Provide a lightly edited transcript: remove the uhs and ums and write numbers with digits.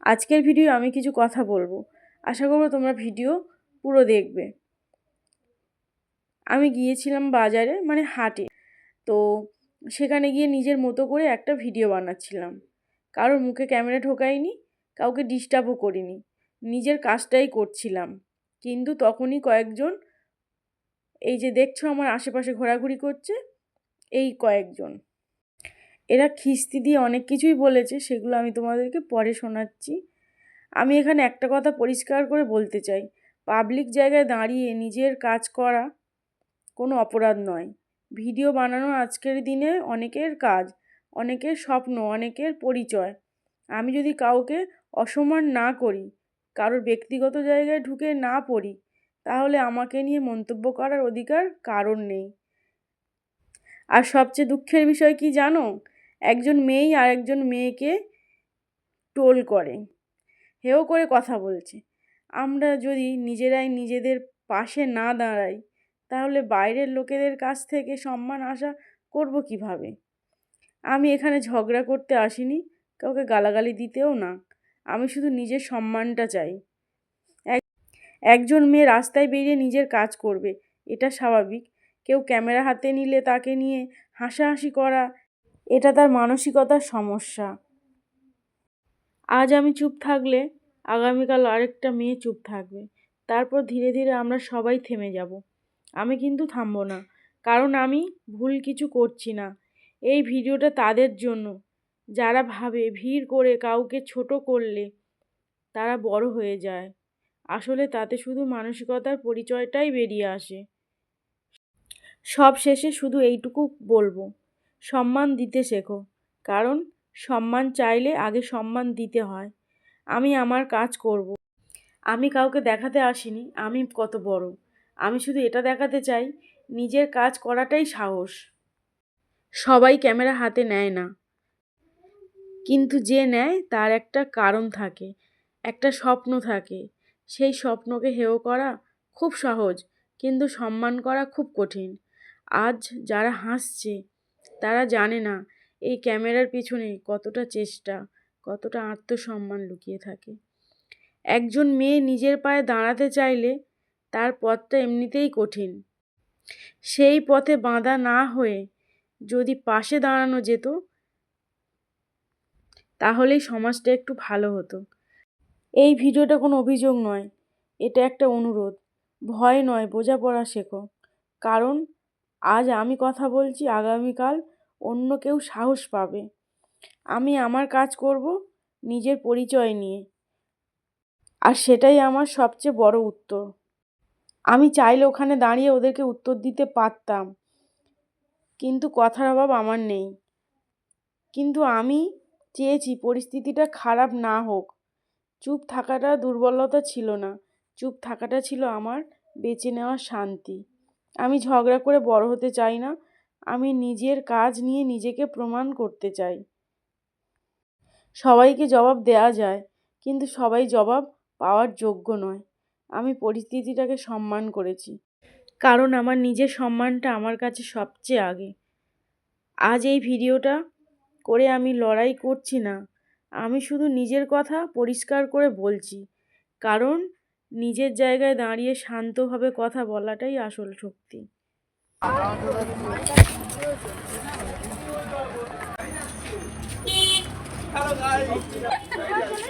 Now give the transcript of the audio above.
আজকের ভিডিও আমি কিছু কথা বলবো, আশা করব তোমরা ভিডিও পুরো দেখবে। আমি গিয়েছিলাম বাজারে, মানে হাটে। তো সেখানে গিয়ে নিজের মতো করে একটা ভিডিও বানাচ্ছিলাম। কারোর মুখে ক্যামেরা ঢোকাইনি, কাউকে ডিস্টার্বও করিনি, নিজের কাজটাই করছিলাম। কিন্তু তখনই কয়েকজন, এই যে দেখছো আমার আশেপাশে ঘোরাঘুরি করছে, এই কয়েকজন, এরা খিস্তি দিয়ে অনেক কিছুই বলেছে, সেগুলো আমি তোমাদেরকে পরে শোনাচ্ছি। আমি এখানে একটা কথা পরিষ্কার করে বলতে চাই, পাবলিক জায়গায় দাঁড়িয়ে নিজের কাজ করা কোনো অপরাধ নয়। ভিডিও বানানো আজকের দিনে অনেকের কাজ, অনেকের স্বপ্ন, অনেকের পরিচয়। আমি যদি কাউকে অসম্মান না করি, কারোর ব্যক্তিগত জায়গায় ঢুকে না পড়ি, তাহলে আমাকে নিয়ে মন্তব্য করার অধিকার কারোর নেই। আর সবচেয়ে দুঃখের বিষয় কি জানো? একজন মেয়েই আর একজন মেয়েকে ট্রোল করে, হেও করে কথা বলছে। আমরা যদি নিজেরাই নিজেদের পাশে না দাঁড়াই, তাহলে বাইরের লোকেদের কাছ থেকে সম্মান আশা করব কিভাবে? আমি এখানে ঝগড়া করতে আসিনি, কাউকে গালাগালি দিতেও না। আমি শুধু নিজের সম্মানটা চাই। একজন মেয়ে রাস্তায় বেরিয়ে নিজের কাজ করবে, এটা স্বাভাবিক। কেউ ক্যামেরা হাতে নিলে তাকে নিয়ে হাসাহাসি করা, এটা তার মানসিকতার সমস্যা। আজ আমি চুপ থাকলে আগামীকাল আরেকটা মেয়ে চুপ থাকবে, তারপর ধীরে ধীরে আমরা সবাই থেমে যাব। আমি কিন্তু থামবো না, কারণ আমি ভুল কিছু করছি না। এই ভিডিওটা তাদের জন্য যারা ভাবে ভিড় করে কাউকে ছোট করলে তারা বড় হয়ে যায়। আসলে তাতে শুধু মানসিকতার পরিচয়টাই বেরিয়ে আসে। সব শেষে শুধু এইটুকু বলবো, সম্মান দিতে শেখো, কারণ সম্মান চাইলে আগে সম্মান দিতে হয়। আমি আমার কাজ করব। আমি কাউকে দেখাতে আসিনি আমি কত বড়। আমি শুধু এটা দেখাতে চাই, নিজের কাজ করাটাই সাহস। সবাই ক্যামেরা হাতে নেয় না, কিন্তু যে নেয় তার একটা কারণ থাকে, একটা স্বপ্ন থাকে। সেই স্বপ্নকে হেয় করা খুব সহজ, কিন্তু সম্মান করা খুব কঠিন। আজ যারা হাসছে তারা জানে না এই ক্যামেরার পিছনে কতটা চেষ্টা, কতটা আত্মসম্মান লুকিয়ে থাকে। একজন মেয়ে নিজের পায়ে দাঁড়াতে চাইলে তার পথটা এমনিতেই কঠিন। সেই পথে বাঁধা না হয়ে যদি পাশে দাঁড়ানো যেত, তাহলেই সমাজটা একটু ভালো হতো। এই ভিডিওটা কোনো অভিযোগ নয়, এটা একটা অনুরোধ। ভয় নয়, বোঝাপড়া শেখো। কারণ আজ আমি কথা বলছি, আগামীকাল অন্য কেউ সাহস পাবে। আমি আমার কাজ করব নিজের পরিচয় নিয়ে, আর সেটাই আমার সবচেয়ে বড় উত্তর। আমি চাইলে ওখানে দাঁড়িয়ে ওদেরকে উত্তর দিতে পারতাম, কিন্তু কথার অভাব আমার নেই। কিন্তু আমি চেয়েছি পরিস্থিতিটা খারাপ না হোক। চুপ থাকাটা দুর্বলতা ছিল না, চুপ থাকাটা ছিল আমার বেঁচে নেওয়ার শান্তি। আমি ঝগড়া করে বড় হতে চাই না, আমি নিজের কাজ নিয়ে নিজেকে প্রমাণ করতে চাই। সবাইকে জবাব দেওয়া যায়, কিন্তু সবাই জবাব পাওয়ার যোগ্য নয়। আমি পরিস্থিতিটাকে সম্মান করেছি, কারণ আমার নিজের সম্মানটা আমার কাছে সবচেয়ে আগে। আজ এই ভিডিওটা করে আমি লড়াই করছি না, আমি শুধু নিজের কথা পরিষ্কার করে বলছি। কারণ নিজের জায়গায় দাঁড়িয়ে শান্তভাবে কথা বলাটাই আসল শক্তি। Hello guys.